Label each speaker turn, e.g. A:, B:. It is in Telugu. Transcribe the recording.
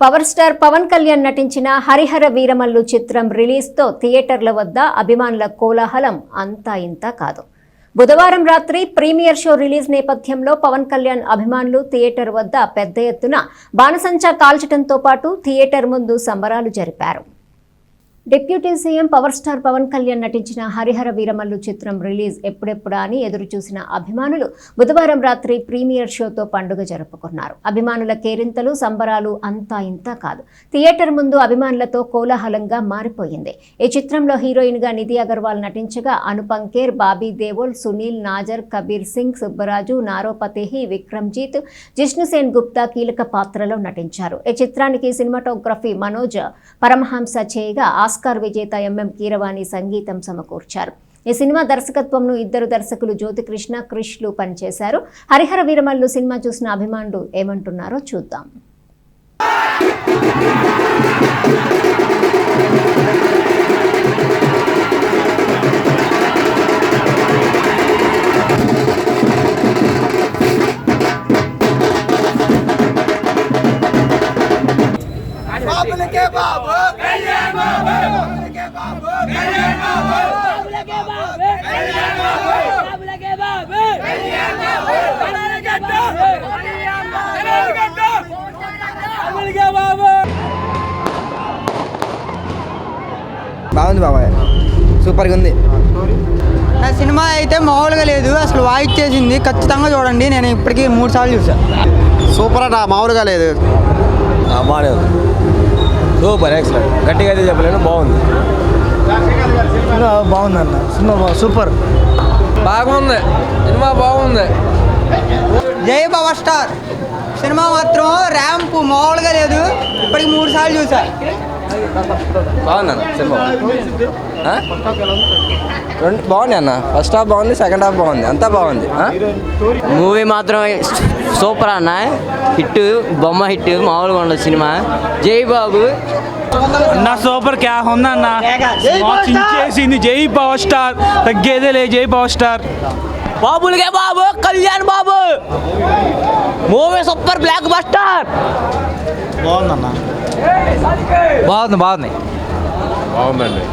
A: పవర్ స్టార్ పవన్ కళ్యాణ్ నటించిన హరిహర వీరమల్లు చిత్రం రిలీజ్తో థియేటర్ల వద్ద అభిమానుల కోలాహలం అంతా ఇంతా కాదు. బుధవారం రాత్రి ప్రీమియర్ షో రిలీజ్ నేపథ్యంలో పవన్ కళ్యాణ్ అభిమానులు థియేటర్ వద్ద పెద్ద ఎత్తున బాణసంచా కాల్చడంతో పాటు థియేటర్ ముందు సంబరాలు జరిపారు. Deputy CM power star Pawan Kalyan నటించిన హరిహర వీరమల్లు చిత్రం రిలీజ్ ఎప్పుడెప్పుడా అని ఎదురుచూసిన అభిమానులు బుధవారం రాత్రి ప్రీమియర్ షోతో పండుగ జరుపుకున్నారు. అభిమానుల కేరింతలు సంబరాలు అంతా ఇంతా కాదు. థియేటర్ ముందు అభిమానులతో కోలాహలంగా మారిపోయింది. ఈ చిత్రంలో హీరోయిన్ గా నిధి అగర్వాల్ నటించగా అనుపమ్ ఖేర్, బాబీ దేవోల్, సునీల్ నాజర్, కబీర్ సింగ్, సుబ్బరాజు, నారో ఫతేహి, విక్రమ్జీత్, జిష్ణుసేన్ గుప్తా కీలక పాత్రలో నటించారు. ఈ చిత్రానికి సినిమాటోగ్రఫీ మనోజ్ పరమహంస చేయగా ఆస్కార్ విజేత ఎంఎం కీరవాణి సంగీతం సమకూర్చారు. ఈ సినిమా దర్శకత్వంను ఇద్దరు దర్శకులు జ్యోతికృష్ణ, క్రిష్లు పనిచేశారు. హరిహర వీరమల్లు సినిమా చూసిన అభిమానులు ఏమంటున్నారో చూద్దాం.
B: బాగుంది బాబాయ్, సూపర్గా ఉంది.
C: నా సినిమా అయితే మామూలుగా లేదు, అసలు వాయిస్ చేసింది. ఖచ్చితంగా చూడండి, నేను ఇప్పటికీ 3 సార్లు చూసాను.
B: సూపర్ అట, మామూలుగా లేదు.
D: బాగానే ఉంది, సూపర్, ఎక్సలెంట్. గట్టిగా అయితే చెప్పలేను, బాగుంది.
B: బాగుంది అన్న, సినిమా సూపర్,
D: బాగుంది, సినిమా బాగుంది.
C: జై పవర్ స్టార్ సినిమా మాత్రం ర్యాంప్ మామూలుగా లేదు, ఇప్పటికి 3 సార్లు చూసా.
D: బాగుంది అన్న సినిమా, రెండు బాగుంది అన్న. ఫస్ట్ హాఫ్ బాగుంది, సెకండ్ హాఫ్ బాగుంది, అంతా బాగుంది.
E: మూవీ మాత్రం సూపర్ అన్న, హిట్, బొమ్మ హిట్, మామూలుగా ఉండదు సినిమా. జై బాబు
F: అన్న, సూపర్ క్యా ఉందన్న, చించేసింది. జై పవర్ స్టార్, తగ్గేదేలే. జై పవర్ స్టార్,
E: బాబులకే బాబు, Kalyan Babu movie super, block buster.
F: బాగుందన్న,
B: బాగుంది, బాగుంది,
D: బాగుందండి.